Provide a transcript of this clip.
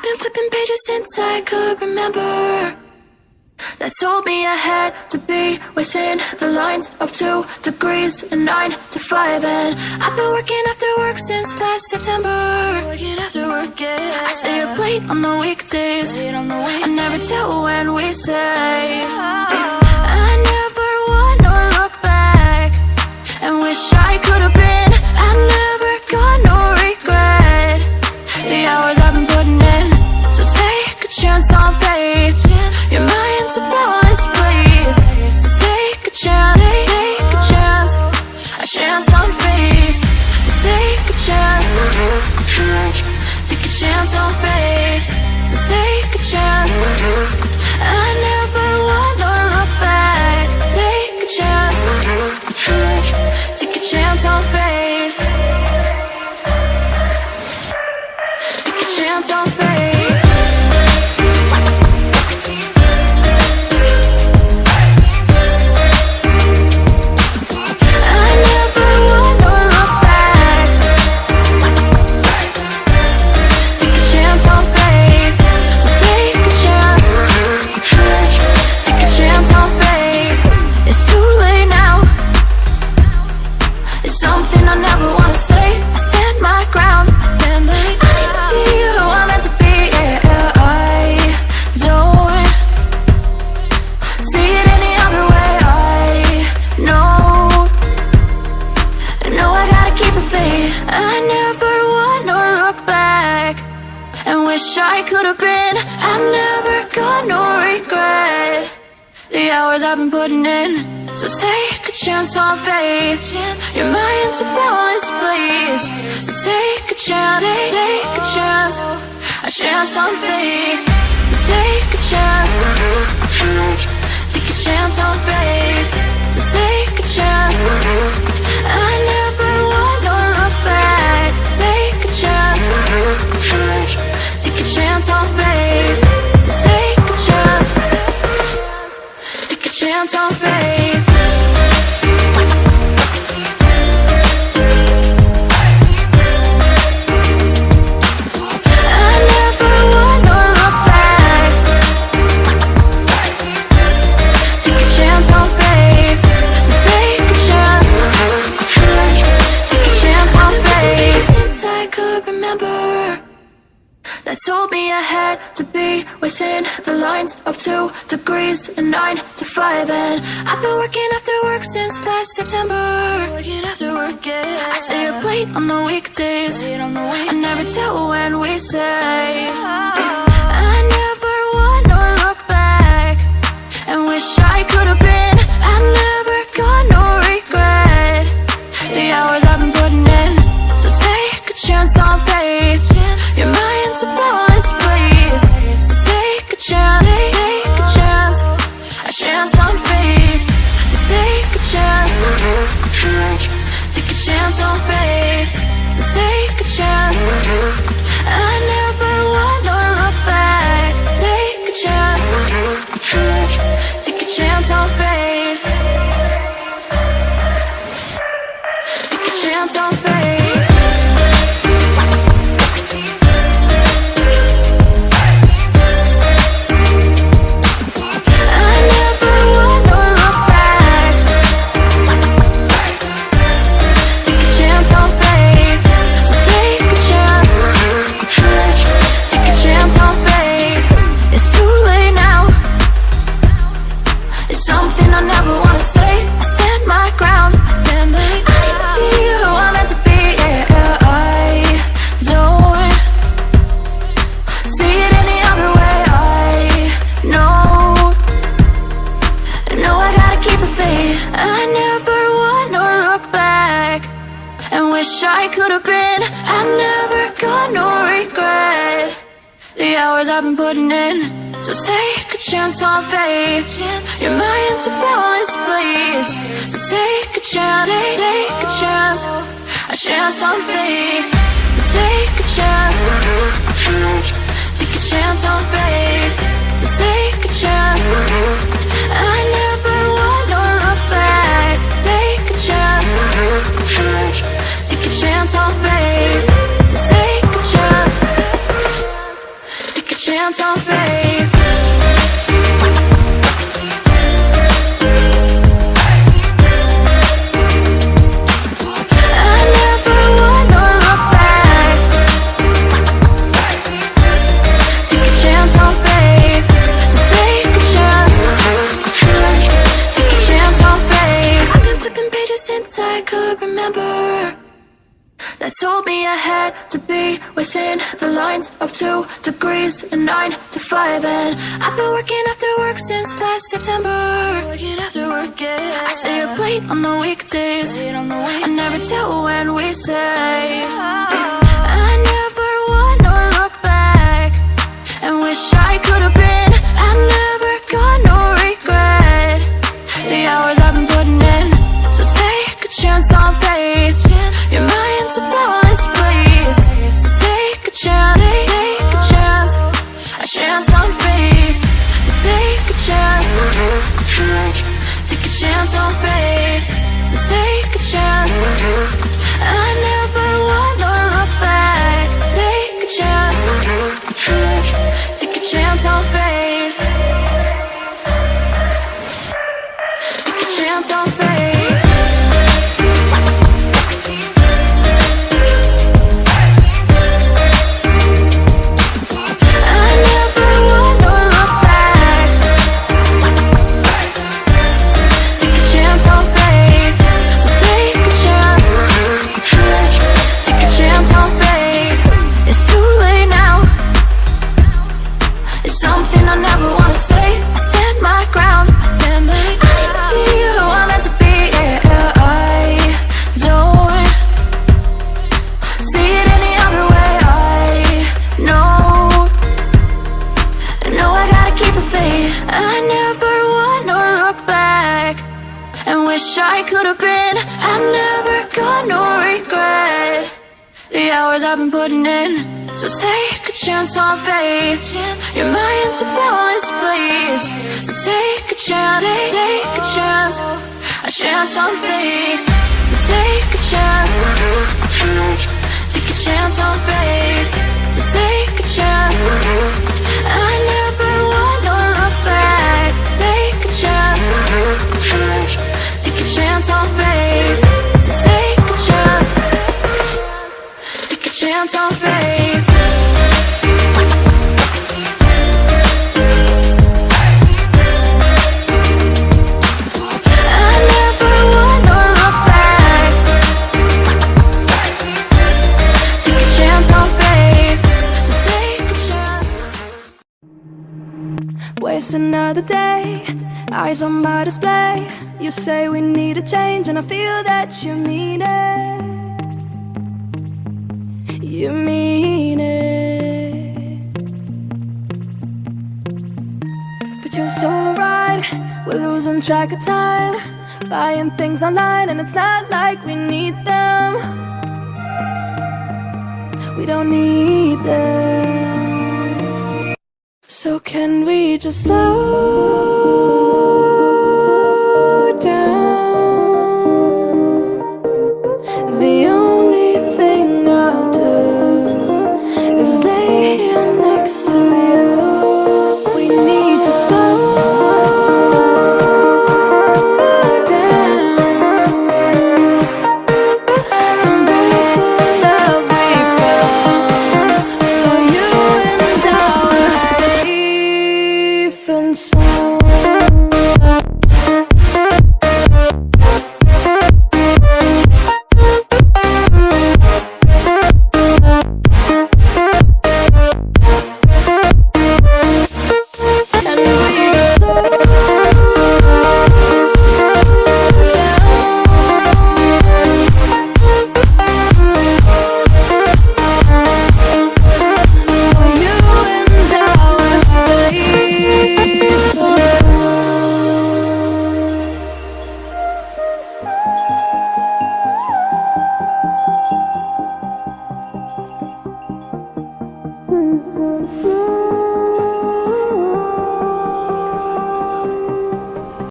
been flipping pages since I could remember, that told me I had to be within the lines of 2 degrees and 9 to 5. And I've been working after work since last September. Working after work, yeah. I stay up late on the weekdays. I never tell when we say. I never wanna look back and wish I could have been. I've never got no regret the hours I've been putting in. So take a chance on faith. Your mind's a bonus, please. So take a chance, take a chance, a chance on faith. So take a chance, take a chance on faith. So take a chance. I never wanna look back. Take a chance, take a chance on faith. Take a chance on faith. I could have been. I've never got no regret the hours I've been putting in. So take a chance on faith. Your mind's a bonus, please. So take a chance, take a chance, a chance on faith. So take a chance, take a chance on faith. So take a chance. I never wanna look back. Take a chance, take a chance on faith. So take a chance, take a chance on faith. I never wanna look back. Take a chance on faith. So take a chance, take a chance on faith. Since I could remember, that told me I had to be within the lines of 2 degrees and 9 to 5. And I've been working after work since last September. Working after work, yeah. I stay up late on the weekdays. I never tell when we say. I never wanna look back and wish I could have been. I've never got no regret the hours I've been putting in. So take a chance on faith. Your mind's a bonus, please. So take a chance, take a chance, a chance on faith. So take a chance, take a chance on faith. So take a chance. I never wanna look back. Take a chance, take a chance on faith. Take a chance on faith. I could have been. I've never got no regret the hours I've been putting in. So take a chance on faith. Your mind's a bonus, please. So take a chance, take a chance, a chance on faith. So take a chance, take a chance on faith. So take a chance. I never wanna look back. Take a chance, take a chance on faith. So take a chance, take chance on faith. I never wanna look back. Take a chance on faith. So take a chance. Take a chance on faith. I've been flipping pages since I could remember. That told me I had to be within the lines of 2 degrees and 9 to 5. And I've been working after work since last September. Working after work, yeah. I stay up late on the weekdays. I never tell when we say. I never wanna look back and wish I could have been. I've never got no regret. The hours I've been putting in. So take a chance on faith. Your mind's a boundless place. So take a chance, take a chance. A chance on faith. So take a chance. Take a chance on faith. So take a chance. I never wanna look back. Take a chance. Take a chance on faith. Take a chance on faith. I could have been. I've never got no regret. The hours I've been putting in. So take a chance on faith. Your mind's a boundless place. So take a chance, take a chance. A chance on faith. So take a chance. Take a chance on faith. So take a chance. I never wanna look back. Take a chance. Take a chance on faith. So take a chance. Take a chance on faith. I never wanna look back. Take a chance on faith. So take a chance. Waste another day, eyes on my display. You say we need a change, and I feel that you mean it. You mean it. But you're so right, we're losing track of time. Buying things online, and it's not like we need them. We don't need them. So can we just slow